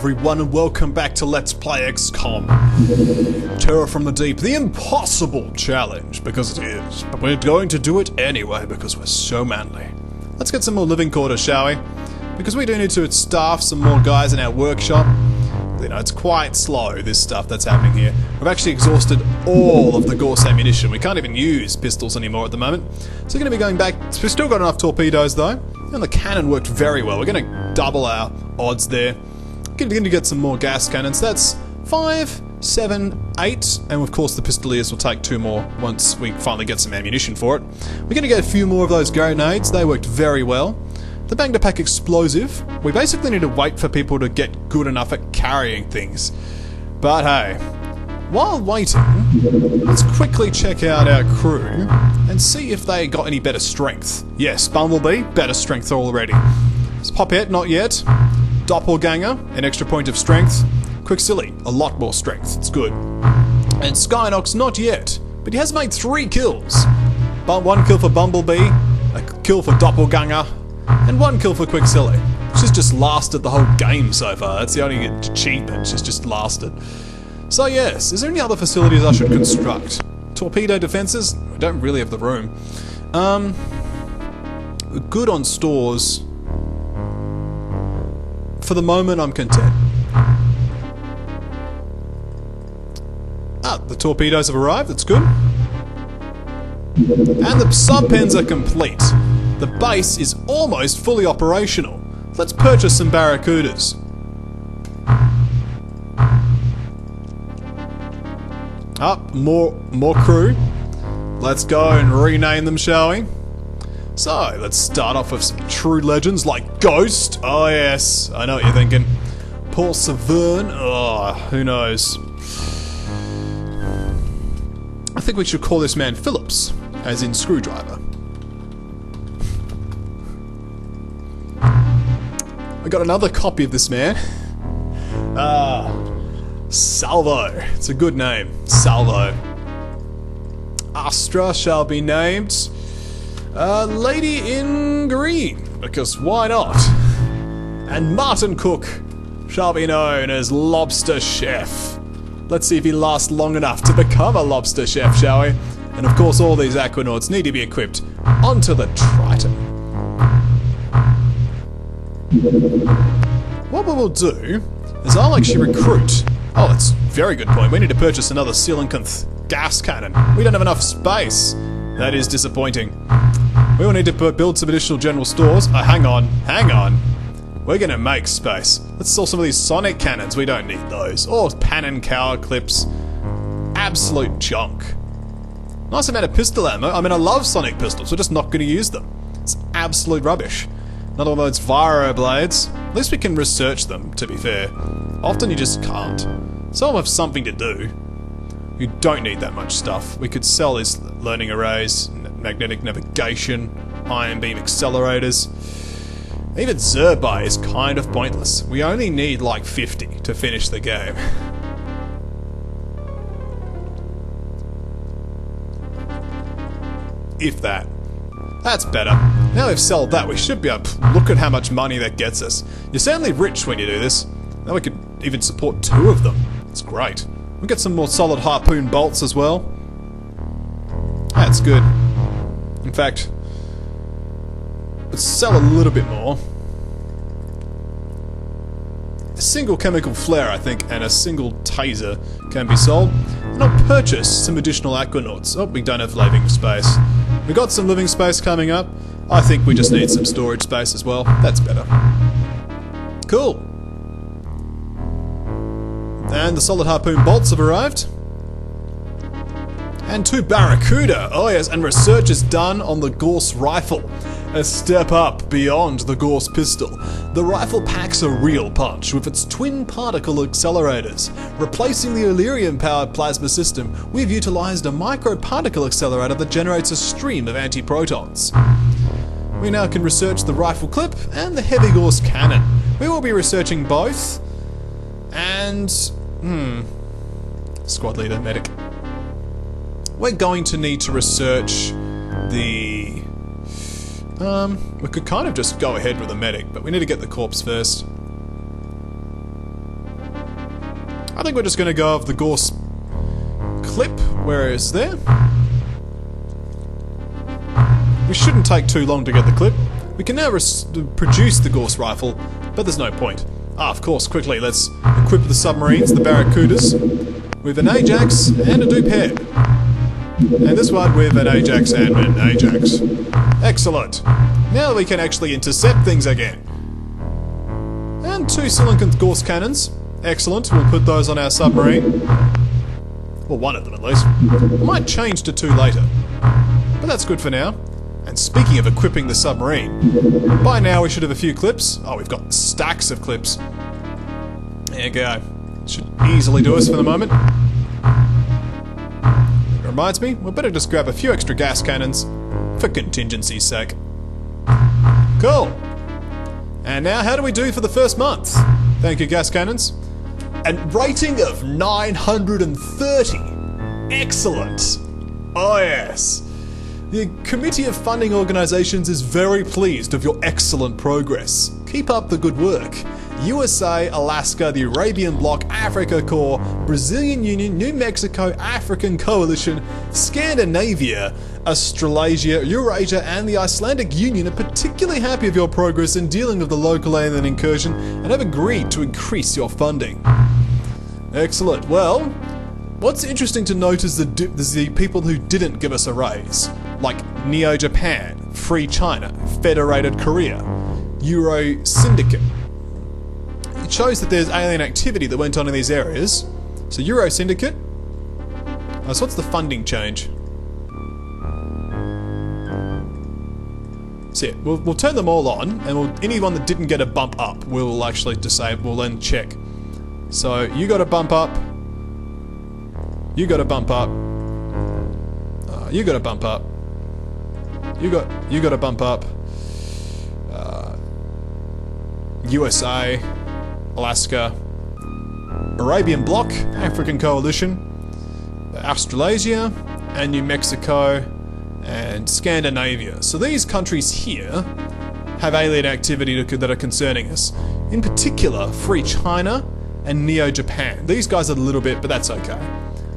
everyone, and welcome back to Let's Play XCOM. Terror from the Deep, the impossible challenge, because it is. But we're going to do it anyway, because we're so manly. Let's get some more living quarters, shall we? Because we do need to staff some more guys in our workshop. You know, it's quite slow, this stuff that's happening here. We've actually exhausted all of the Gorse ammunition. We can't even use pistols anymore at the moment. So we're going to be going back. We've still got enough torpedoes, though. And the cannon worked very well. We're going to double our odds there. We're going to get some more gas cannons. That's 5, 7, 8. And of course the pistoliers will take 2 more once we finally get some ammunition for it. We're going to get a few more of those grenades. They worked very well. The bang-to-pack explosive, we basically need to wait for people to get good enough at carrying things. But hey, while waiting, let's quickly check out our crew and see if they got any better strength. Yes, Bumblebee, better strength already. Pophead, not yet. Doppelganger, an extra point of strength. Quicksilly, a lot more strength, it's good. And Skynox, not yet, but he has made 3 kills. 1 kill for Bumblebee, a kill for Doppelganger, and 1 kill for Quicksilly. She's just lasted the whole game so far. That's the only achievement, she's just lasted. So yes, is there any other facilities I should construct? Torpedo defenses? We don't really have the room. Good on stores. For the moment, I'm content. Ah, the torpedoes have arrived, that's good. And the sub-pens are complete. The base is almost fully operational. Let's purchase some Barracudas. More crew. Let's go and rename them, shall we? So, let's start off with some true legends like Ghost. Oh yes, I know what you're thinking. Paul Severn. Oh, who knows? I think we should call this man Phillips, as in screwdriver. I got another copy of this man. Salvo. It's a good name. Salvo. Astra shall be named Lady in Green, because why not? And Martin Cook shall be known as Lobster Chef. Let's see if he lasts long enough to become a lobster chef, shall we? And of course all these aquanauts need to be equipped onto the Triton. What we will do is I'll actually recruit. Oh, that's a very good point. We need to purchase another Coelacanth gas cannon. We don't have enough space. That is disappointing. We will need to build some additional general stores. Oh, hang on. We're going to make space. Let's sell some of these sonic cannons. We don't need those. Or Pannon Cower clips. Absolute junk. Nice amount of pistol ammo. I mean, I love sonic pistols. We're just not going to use them. It's absolute rubbish. Another one of those Viro blades. At least we can research them, to be fair. Often you just can't. Some of them have something to do. You don't need that much stuff. We could sell these learning arrays, magnetic navigation, ion beam accelerators. Even Zerbai is kind of pointless. We only need like 50 to finish the game. If that. That's better. Now we've sold that, we should be able to look at how much money that gets us. You're certainly rich when you do this. Now we could even support 2 of them. It's great. We'll get some more solid harpoon bolts as well. That's good. In fact, let's sell a little bit more. A single chemical flare, I think, and a single taser can be sold. And I'll purchase some additional aquanauts. Oh, we don't have living space. We got some living space coming up. I think we just need some storage space as well. That's better. Cool. And the solid harpoon bolts have arrived. And 2 Barracuda. Oh yes, and research is done on the Gorse rifle. A step up beyond the Gorse pistol. The rifle packs a real punch with its twin particle accelerators. Replacing the Illyrium-powered plasma system, we've utilised a microparticle accelerator that generates a stream of antiprotons. We now can research the rifle clip and the heavy Gorse cannon. We will be researching both. And... squad leader, medic. We're going to need to research the... we could kind of just go ahead with a medic, but we need to get the corpse first. I think we're just going to go of the Gorse clip. Where is there? We shouldn't take too long to get the clip. We can now produce the Gorse rifle, but there's no point. Of course, quickly, let's equip the submarines, the Barracudas, with an Ajax and a dupe head. And this one with an Ajax and an Ajax. Excellent. Now we can actually intercept things again. And 2 silicon Gorse cannons. Excellent. We'll put those on our submarine. Well, one of them at least. I might change to 2 later. But that's good for now. And speaking of equipping the submarine, by now we should have a few clips. Oh, we've got stacks of clips. There you go. Should easily do us for the moment. It reminds me, we'll better just grab a few extra gas cannons for contingency's sake. Cool. And now, how do we do for the first month? Thank you, gas cannons. A rating of 930. Excellent. Oh yes. The Committee of Funding Organisations is very pleased of your excellent progress. Keep up the good work. USA, Alaska, the Arabian Bloc, Africa Corps, Brazilian Union, New Mexico, African Coalition, Scandinavia, Australasia, Eurasia and the Icelandic Union are particularly happy of your progress in dealing with the local alien incursion and have agreed to increase your funding. Excellent. Well, what's interesting to note is the people who didn't give us a raise, like Neo-Japan, Free China, Federated Korea, Euro Syndicate. It shows that there's alien activity that went on in these areas. So Euro Syndicate. So what's the funding change? So yeah, we'll turn them all on, and anyone that didn't get a bump up, we'll actually disable. We'll then check. So you got a bump up. You got a bump up. You got a bump up. You got a bump up. USA, Alaska, Arabian Bloc, African Coalition, Australasia, and New Mexico, and Scandinavia. So these countries here have alien activity that are concerning us. In particular, Free China and Neo-Japan. These guys are a little bit, but that's okay.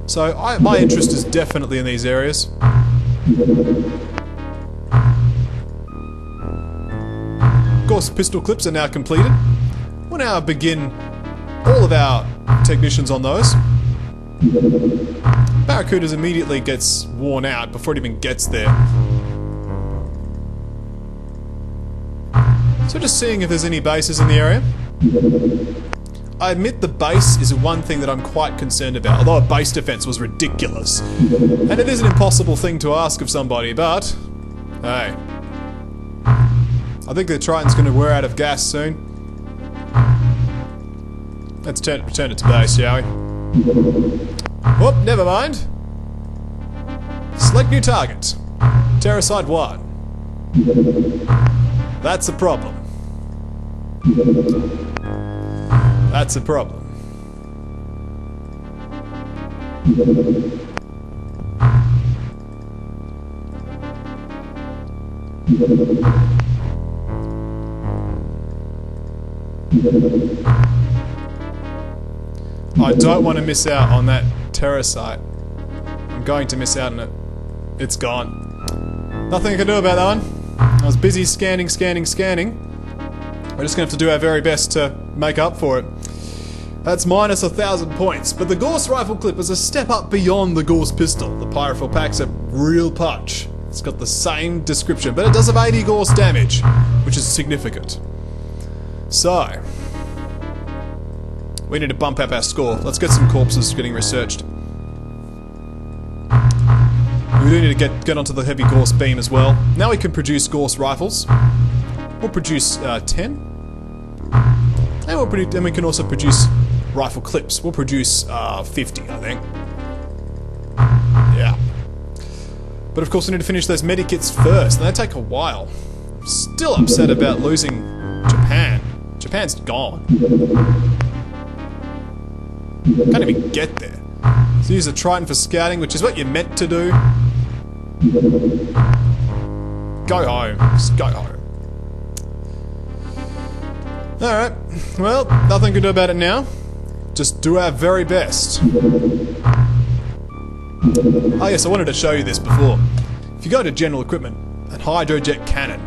So my interest is definitely in these areas. Gorse pistol clips are now completed. We'll now begin all of our technicians on those. Barracudas immediately gets worn out before it even gets there. So just seeing if there's any bases in the area. I admit the base is one thing that I'm quite concerned about, although a base defense was ridiculous. And it is an impossible thing to ask of somebody, but hey. I think the Triton's going to wear out of gas soon. Let's return it to base, shall we? Whoop, never mind. Select new target. Terracite 1. That's a problem. That's a problem. I don't want to miss out on that terracite. I'm going to miss out on it. It's gone. Nothing I can do about that one. I was busy scanning. We're just going to have to do our very best to make up for it. That's minus 1,000 points, but the Gorse rifle clip is a step up beyond the Gorse pistol. The Pyrophil pack's a real punch. It's got the same description, but it does have 80 Gorse damage, which is significant. So, we need to bump up our score. Let's get some corpses getting researched. We do need to get onto the heavy Gorse beam as well. Now we can produce Gorse rifles. We'll produce 10. And we can also produce rifle clips. We'll produce 50, I think. Yeah. But of course we need to finish those medikits first, and they take a while. I'm still upset about losing Japan. Japan's gone. Can't even get there. So use a Triton for scouting, which is what you're meant to do. Go home. Just go home. Alright. Well, nothing to do about it now. just do our very best. Oh yes, I wanted to show you this before. If you go to general equipment and hydrojet cannon.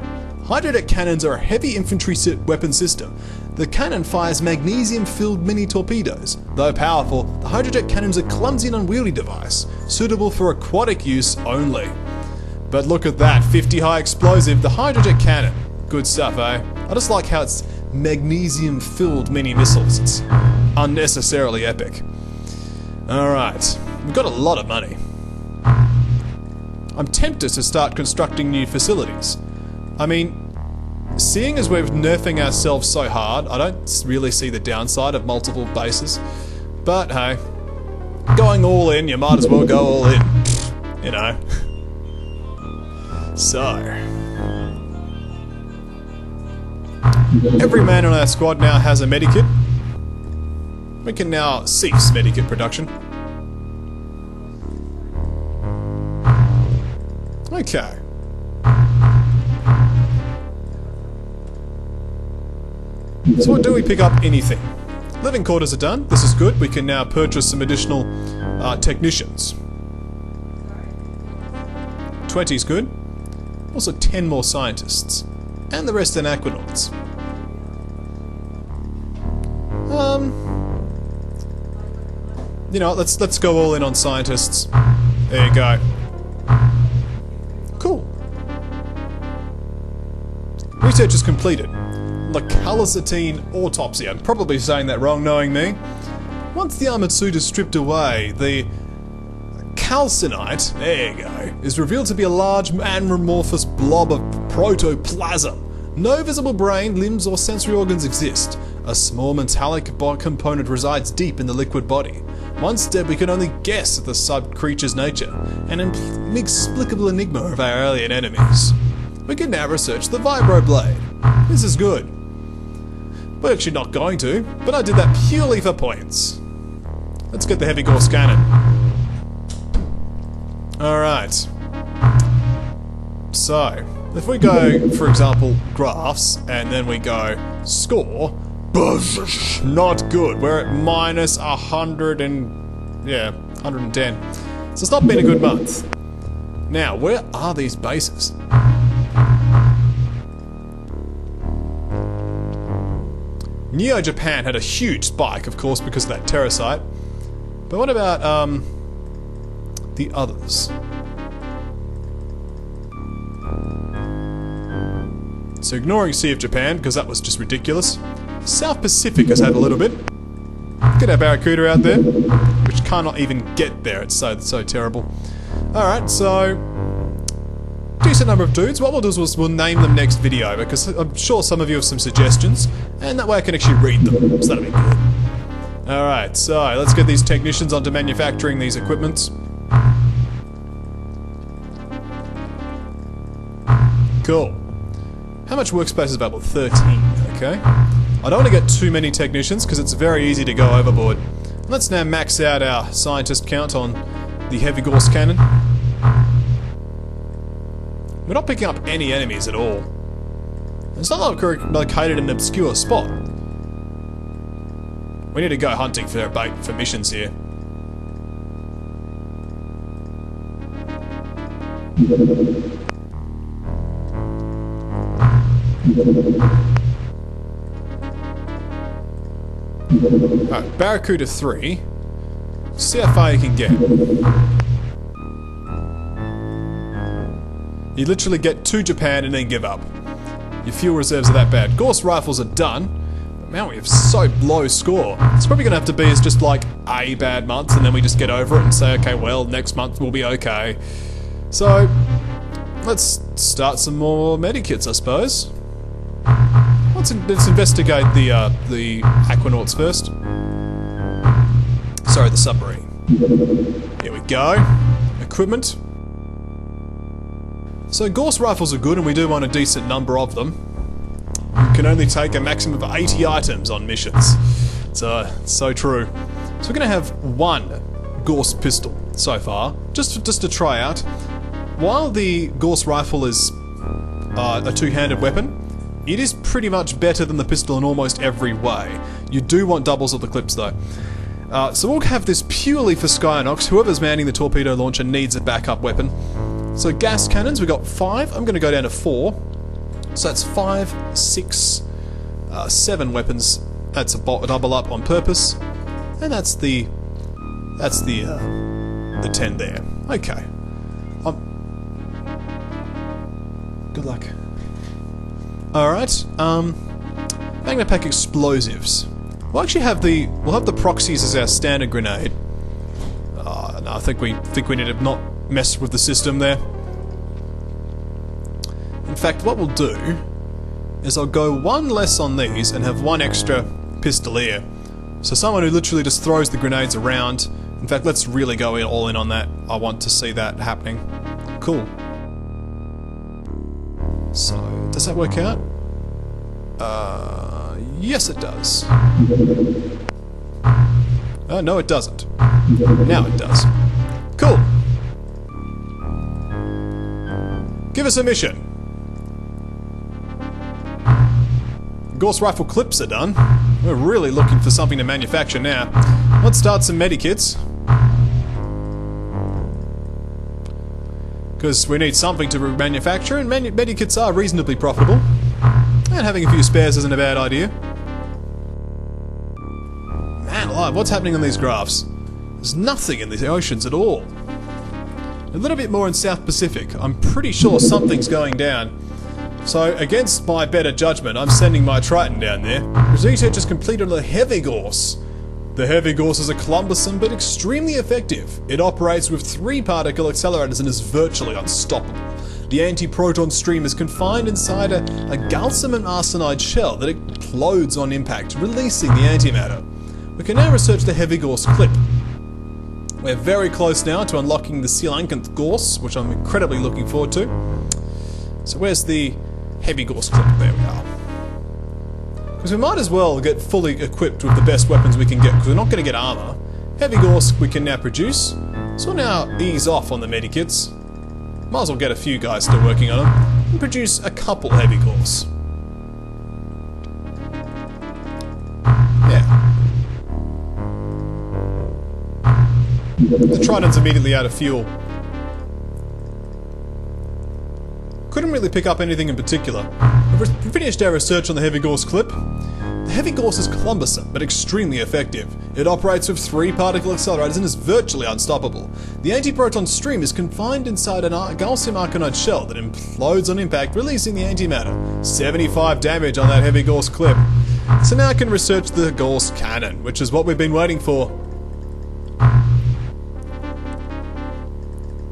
Hydrojet cannons are a heavy infantry weapon system. The cannon fires magnesium-filled mini torpedoes. Though powerful, the hydrojet cannons are a clumsy and unwieldy device, suitable for aquatic use only. But look at that, 50 high explosive, the hydrojet cannon. Good stuff, eh? I just like how it's magnesium-filled mini missiles. It's unnecessarily epic. Alright, we've got a lot of money. I'm tempted to start constructing new facilities. I mean, seeing as we're nerfing ourselves so hard, I don't really see the downside of multiple bases. But hey, going all in, you might as well go all in. You know. So, every man on our squad now has a medikit. We can now cease medikit production. Okay. So what do we pick up? Anything. Living quarters are done. This is good. We can now purchase some additional technicians. 20 is good. Also 10 more scientists. And the rest in aquanauts. You know, let's go all in on scientists. There you go. Cool. Research is completed. Localizatine autopsy. I'm probably saying that wrong, knowing me. Once the armored suit is stripped away, the calcinite, there you go, is revealed to be a large amorphous blob of protoplasm. No visible brain, limbs, or sensory organs exist. A small metallic component resides deep in the liquid body. Once dead, we can only guess at the sub-creature's nature, an inexplicable enigma of our alien enemies. We can now research the vibroblade. This is good. We're actually not going to, but I did that purely for points. Let's get the heavy Gauss cannon. Alright. So, if we go, for example, graphs, and then we go score, not good. We're at minus 100 and, yeah, 110. So it's not been a good month. Now, where are these bases? Neo Japan had a huge spike, of course, because of that terrasite. But what about, the others? So ignoring Sea of Japan, because that was just ridiculous. South Pacific has had a little bit. Get our Barracuda out there, which cannot even get there, it's so terrible. Alright, so decent number of dudes. What we'll do is we'll name them next video, because I'm sure some of you have some suggestions, and that way I can actually read them, so that'll be good. Alright, so let's get these technicians onto manufacturing these equipments. Cool. How much workspace is available? 13, okay. I don't want to get too many technicians, because it's very easy to go overboard. Let's now max out our scientist count on the heavy Gauss cannon. We're not picking up any enemies at all. It's not like we're located in an obscure spot. We need to go hunting for bait for missions here. Alright, Barracuda 3. See how far you can get. You literally get to Japan and then give up. Your fuel reserves are that bad. Gauss rifles are done. But man, we have so low score. It's probably going to have to be as just like a bad month and then we just get over it and say, okay, well, next month will be okay. So, let's start some more medikits, I suppose. Let's investigate the aquanauts first. Sorry, the submarine. Here we go. Equipment. So Gauss rifles are good and we do want a decent number of them. You can only take a maximum of 80 items on missions. So true. So we're going to have one Gauss pistol so far, just to try out. While the Gauss rifle is a two-handed weapon, it is pretty much better than the pistol in almost every way. You do want doubles of the clips though. So we'll have this purely for Skynox. Whoever's manning the torpedo launcher needs a backup weapon. So gas cannons, we got 5. I'm going to go down to 4. So that's 5, 6, 7 weapons. That's a double up on purpose, and that's the 10 there. Okay. Good luck. All right. Magnapack explosives. We'll actually have we'll have the proxies as our standard grenade. No, I think we need to not mess with the system there. In fact, what we'll do is I'll go 1 less on these and have 1 extra pistolier. So someone who literally just throws the grenades around. In fact, let's really go all in on that. I want to see that happening. Cool. So, does that work out? Yes it does. No it doesn't. Now it does. Cool. Give us a mission. Gauss rifle clips are done. We're really looking for something to manufacture now. Let's start some medikits. Because we need something to manufacture, and medikits are reasonably profitable. And having a few spares isn't a bad idea. Man alive, what's happening on these graphs? There's nothing in the oceans at all. A little bit more in South Pacific. I'm pretty sure something's going down. So, against my better judgment, I'm sending my Triton down there. Research has completed the Heavy Gauss. The Heavy Gauss is a cumbersome but extremely effective. It operates with 3 particle accelerators and is virtually unstoppable. The anti-proton stream is confined inside a gallium and arsenide shell that explodes on impact, releasing the antimatter. We can now research the Heavy Gauss clip. We're very close now to unlocking the coelacanth Gauss, which I'm incredibly looking forward to. So where's the Heavy Gauss clip? There we are. Because we might as well get fully equipped with the best weapons we can get, because we're not going to get armor. Heavy Gauss we can now produce, so we'll now ease off on the medikits. Might as well get a few guys still working on them, and produce a couple Heavy Gauss. Yeah. The Trident's immediately out of fuel. Couldn't really pick up anything in particular. We've finished our research on the Heavy Gauss clip. The Heavy Gauss is cumbersome, but extremely effective. It operates with 3 particle accelerators and is virtually unstoppable. The anti-proton stream is confined inside a gallium arsenide shell that implodes on impact, releasing the antimatter. 75 damage on that Heavy Gauss clip. So now I can research the Gauss cannon, which is what we've been waiting for.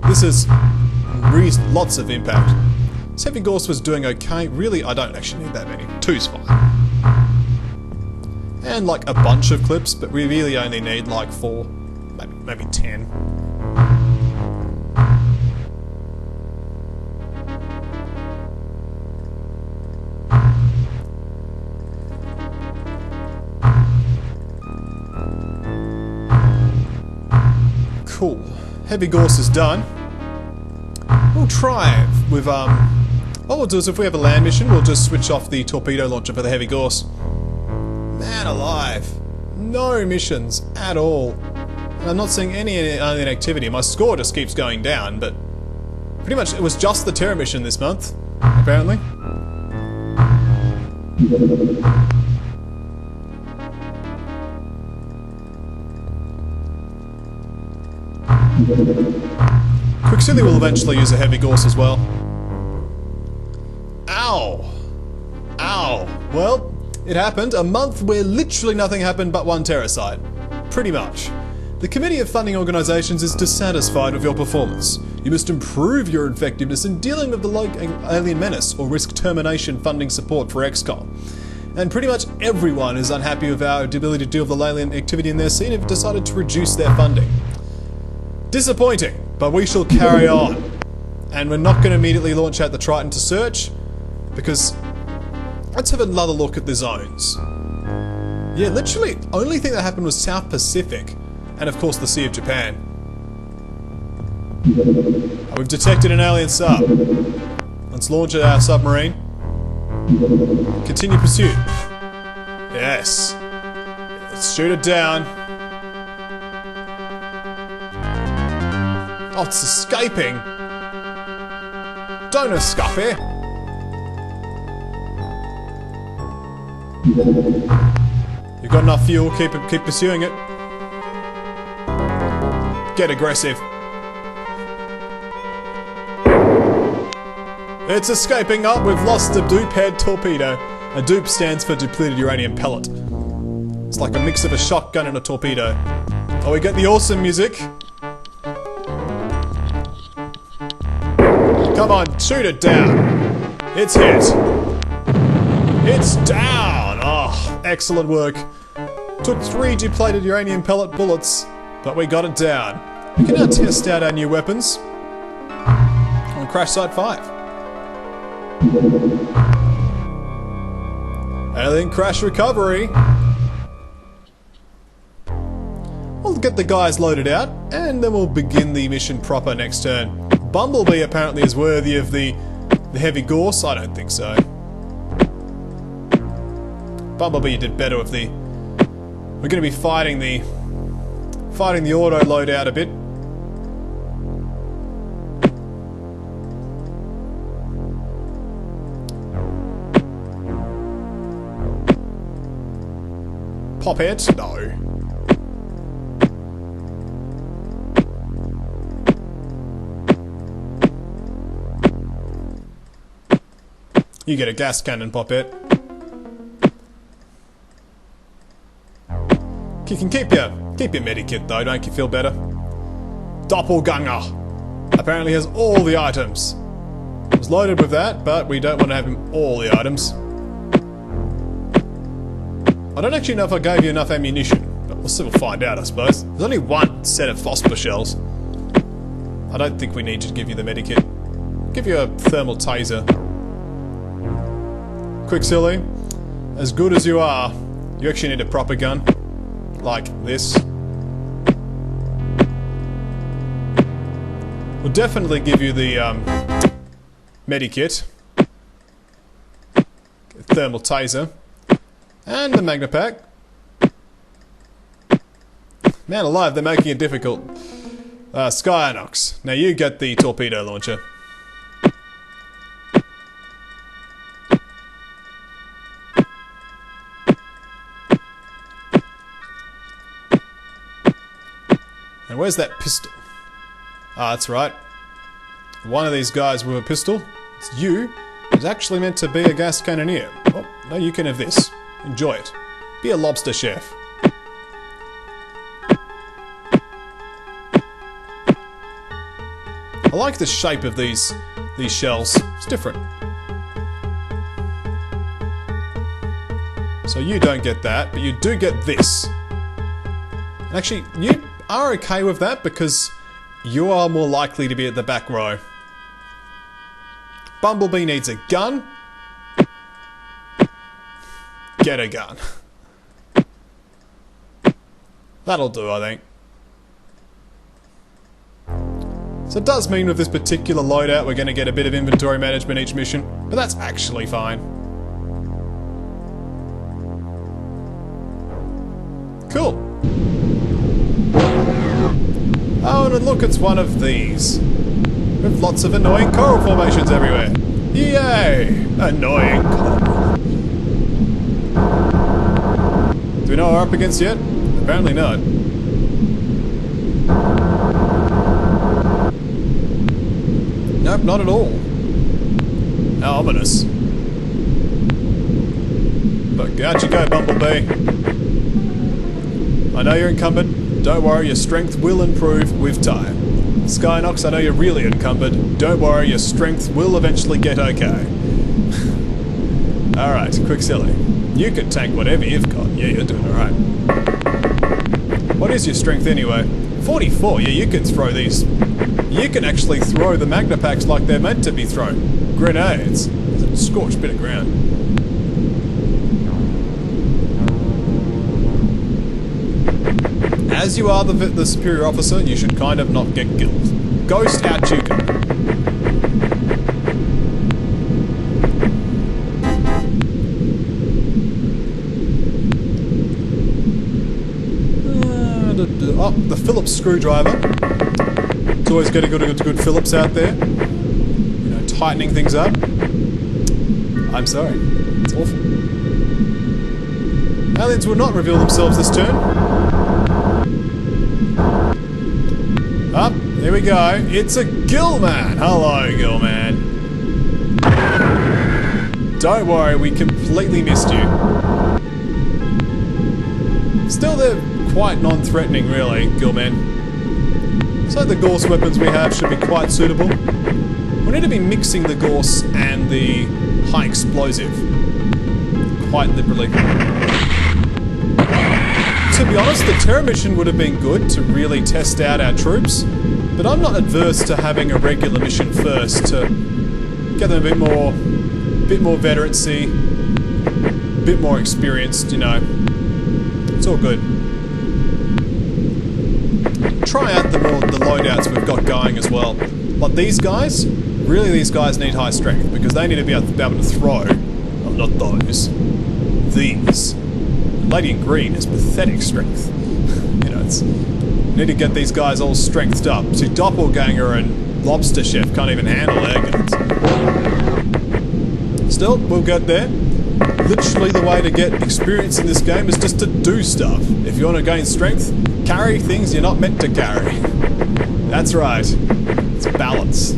This is lots of impact. So Heavy Gauss was doing okay. Really, I don't actually need that many. 2's fine. And like a bunch of clips, but we really only need like 4, maybe 10. Cool. Heavy Gauss is done. We'll try with what we'll do is if we have a land mission, we'll just switch off the torpedo launcher for the Heavy Gauss. Man alive. No missions at all. And I'm not seeing any alien activity. My score just keeps going down, but pretty much it was just the Terra mission this month, apparently. Quicksilly will eventually use a Heavy Gauss as well. Ow! Ow! Well, it happened. A month where literally nothing happened but 1 Terracite. Pretty much. The Committee of Funding Organisations is dissatisfied with your performance. You must improve your effectiveness in dealing with the alien menace or risk termination funding support for XCOM. And pretty much everyone is unhappy with our ability to deal with the alien activity in their scene and have decided to reduce their funding. Disappointing, but we shall carry on. And we're not going to immediately launch out the Triton to search, because let's have another look at the zones. Yeah, literally, only thing that happened was South Pacific, and of course the Sea of Japan. We've detected an alien sub. Let's launch our submarine. Continue pursuit. Yes. Let's shoot it down. Oh, it's escaping. Don't escape. You've got enough fuel, keep pursuing it. Get aggressive. It's escaping up. We've lost a dupe head torpedo. A dupe stands for depleted uranium pellet. It's like a mix of a shotgun and a torpedo. Oh, we get the awesome music. Come on, shoot it down. It's hit. It's down. Oh, excellent work. Took 3 depleted uranium pellet bullets, but we got it down. We can now test out our new weapons on Crash Site 5. Alien crash recovery. We'll get the guys loaded out, and then we'll begin the mission proper next turn. Bumblebee apparently is worthy of the heavy gorse. I don't think so. Bumblebee did better with the... We're going to be fighting the auto loadout a bit. Pop it? No. You get a gas cannon, Poppet. You can keep your medikit though, don't you feel better? Doppelganger apparently has all the items. I was loaded with that, but we don't want to have him all the items. I don't actually know if I gave you enough ammunition, but we'll still find out, I suppose. There's only 1 set of phosphor shells. I don't think we need to give you the medikit. Give you a thermal taser. Quicksilly, as good as you are, you actually need a proper gun. Like this. We'll definitely give you the medikit. Thermal taser. And the Magnapack. Man alive, they're making it difficult. Skyanox. Now you get the torpedo launcher. And where's that pistol? Ah, that's right. One of these guys with a pistol, it's you, is actually meant to be a gas cannoneer. Oh, no, you can have this. Enjoy it. Be a lobster chef. I like the shape of these shells. It's different. So you don't get that, but you do get this. And actually, you are okay with that because you are more likely to be at the back row. Bumblebee needs a gun. Get a gun. That'll do, I think. So it does mean with this particular loadout we're going to get a bit of inventory management each mission, but that's actually fine. Cool. Oh, and look, it's one of these. With lots of annoying coral formations everywhere. Yay! Annoying coral. Do we know what we're up against yet? Apparently not. Nope, not at all. How ominous. But out you go, Bumblebee. I know you're encumbered. Don't worry, your strength will improve with time. Skynox, I know you're really encumbered. Don't worry, your strength will eventually get okay. Alright, Quicksilly. You can tank whatever you've got. Yeah, you're doing alright. What is your strength anyway? 44, yeah, you can throw these. You can actually throw the Magnapacks like they're meant to be thrown. Grenades. It's a scorched bit of ground. As you are the superior officer, you should kind of not get killed. Ghost out you go. Oh, the Phillips screwdriver. It's always good to get a good Phillips out there. You know, tightening things up. I'm sorry. It's awful. Aliens will not reveal themselves this turn. Up, there we go. It's a Gillman. Hello, Gillman. Don't worry, we completely missed you. Still, they're quite non-threatening, really, Gillman. So the Gorse weapons we have should be quite suitable. We need to be mixing the Gorse and the high explosive quite liberally. To be honest, the Terror mission would have been good to really test out our troops, but I'm not adverse to having a regular mission first to get them a bit more veterancy, a bit more experienced, you know. It's all good. Try out the loadouts we've got going as well. But these guys, really these guys need high strength because they need to be able to throw. Well, not those. These. Lady in green has pathetic strength. You know, need to get these guys all strengthed up. See, Doppelganger and Lobster Chef can't even handle their guns. Still, we'll get there. Literally the way to get experience in this game is just to do stuff. If you want to gain strength, carry things you're not meant to carry. That's right. It's balance.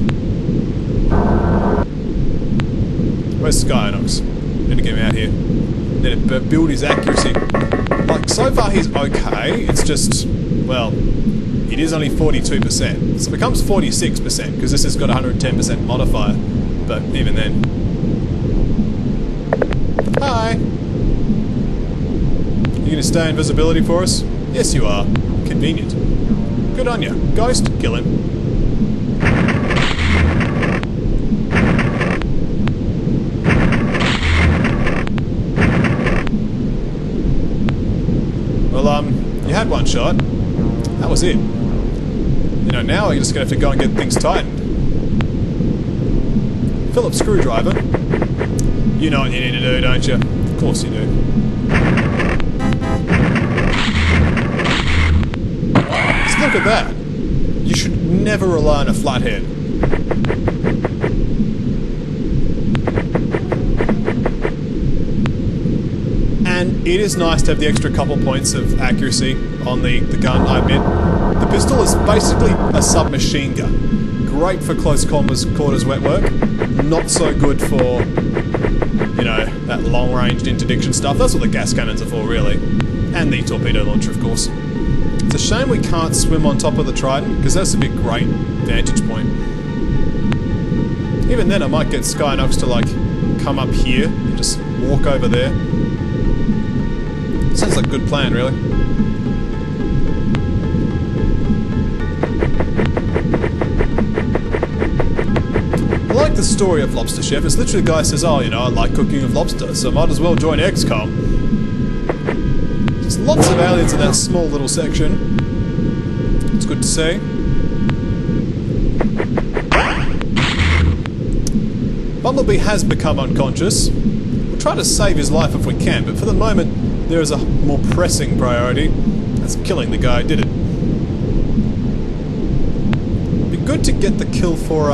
Where's Skynox? Need to get him out here. Need to build his accuracy. Like, so far he's okay. It's just, well, it is only 42%. So it becomes 46% because this has got a 110% modifier. But even then. Hi! You gonna stay in visibility for us? Yes, you are. Convenient. Good on you. Ghost, kill him. Well, you had one shot. That was it. You know, now you're just gonna have to go and get things tightened. Phillips screwdriver. You know what you need to do, don't you? Of course you do. Just look at that. You should never rely on a flathead. And it is nice to have the extra couple points of accuracy on the gun, I admit. The pistol is basically a submachine gun. Great for close quarters wet work. Not so good for, you know, that long-ranged interdiction stuff. That's what the gas cannons are for, really. And the torpedo launcher, of course. It's a shame we can't swim on top of the Trident, because that's a big, great vantage point. Even then, I might get Skynox to, like, come up here and just walk over there. Sounds like a good plan, really. I like the story of Lobster Chef. It's literally the guy says, oh, you know, I like cooking with lobster, so I might as well join XCOM. There's lots of aliens in that small little section. It's good to see. Bumblebee has become unconscious. We'll try to save his life if we can, but for the moment, there is a more pressing priority. That's killing the guy who did it. It'd be good to get the kill for,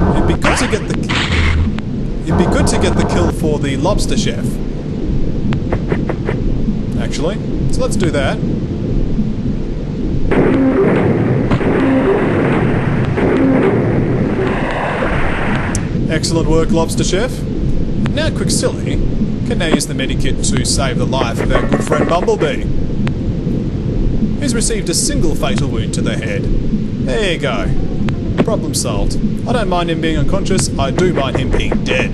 It'd be good to get the kill for the Lobster Chef. Actually. So let's do that. Excellent work, Lobster Chef. Now Quicksilly can now use the medikit to save the life of our good friend Bumblebee. He's received a single fatal wound to the head. There you go. Problem solved. I don't mind him being unconscious, I do mind him being dead.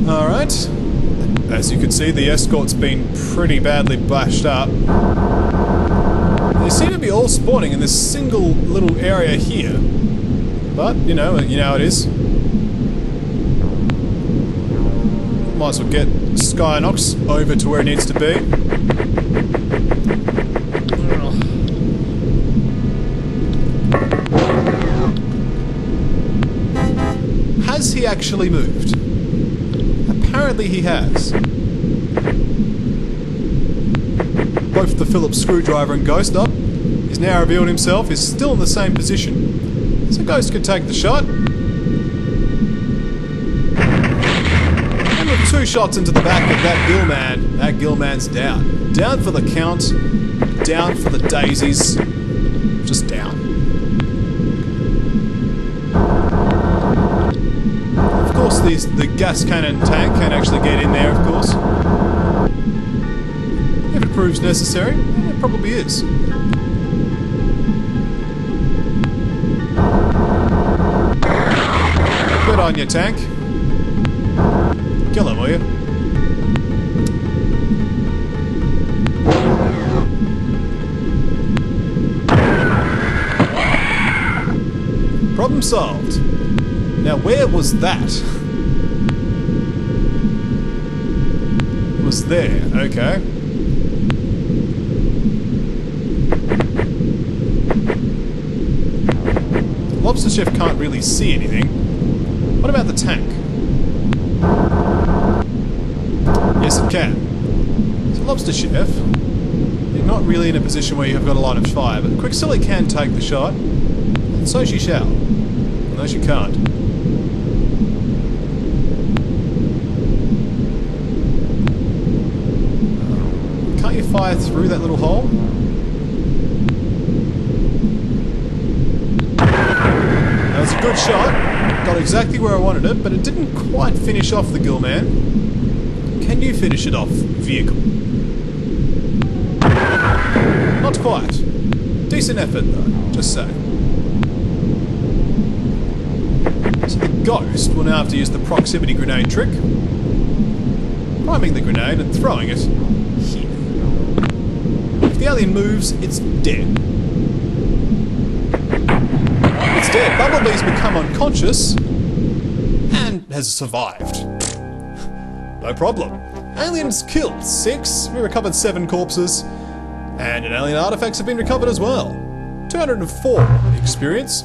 Alright. As you can see, the escort's been pretty badly bashed up. They seem to be all spawning in this single little area here. But, you know how it is. Might as well get Skynox over to where it needs to be. Has he actually moved? Apparently he has. Both the Phillips screwdriver and Ghost up. He's now revealed himself. He's still in the same position. So Ghost could take the shot. And with 2 shots into the back of that Gillman's down. Down for the count. Down for the daisies. Just down. Of course, the gas cannon tank can actually get in there, of course. If it proves necessary, it probably is. Good on you, tank. Kill him, will you? Problem solved. Now, where was that? It was there, okay. Lobster Chef can't really see anything. What about the tank? Yes, it can. So Lobster Chef, you're not really in a position where you have got a line of fire, but Quicksilly can take the shot, and so she shall. No, she can't. Can't you fire through that little hole? That was a good shot. Got exactly where I wanted it, but it didn't quite finish off the Gillman. Can you finish it off, vehicle? Not quite. Decent effort, though, just saying. So the Ghost will now have to use the proximity grenade trick. Priming the grenade and throwing it here. If the alien moves, it's dead. Instead, Bumblebee's become unconscious and has survived. No problem. Aliens killed 6, we recovered 7 corpses, and an alien artifacts have been recovered as well. 204 experience.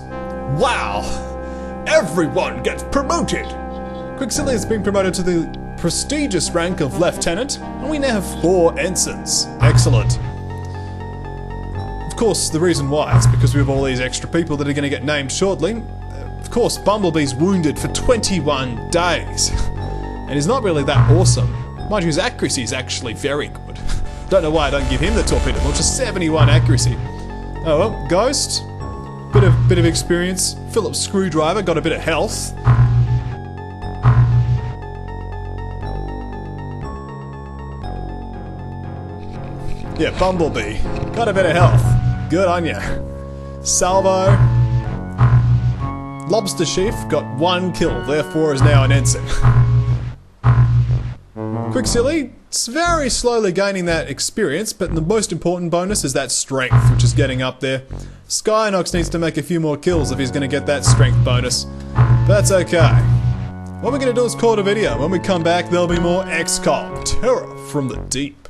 Wow! Everyone gets promoted! Quicksilly has been promoted to the prestigious rank of Lieutenant, and we now have 4 ensigns. Excellent. Of course, the reason why is because we have all these extra people that are going to get named shortly. Of course, Bumblebee's wounded for 21 days. And he's not really that awesome. Mind you, his accuracy is actually very good. Don't know why I don't give him the torpedo launcher. 71 accuracy. Oh well, Ghost. Bit of experience. Phillips screwdriver, got a bit of health. Yeah, Bumblebee. Got a bit of health. Good on ya. Salvo. Lobster Chef got 1 kill, therefore is now an ensign. Quicksilly, it's very slowly gaining that experience, but the most important bonus is that strength, which is getting up there. Skynox needs to make a few more kills if he's going to get that strength bonus. That's okay. What we're going to do is call it a video. When we come back, there'll be more XCOM, Terror from the Deep.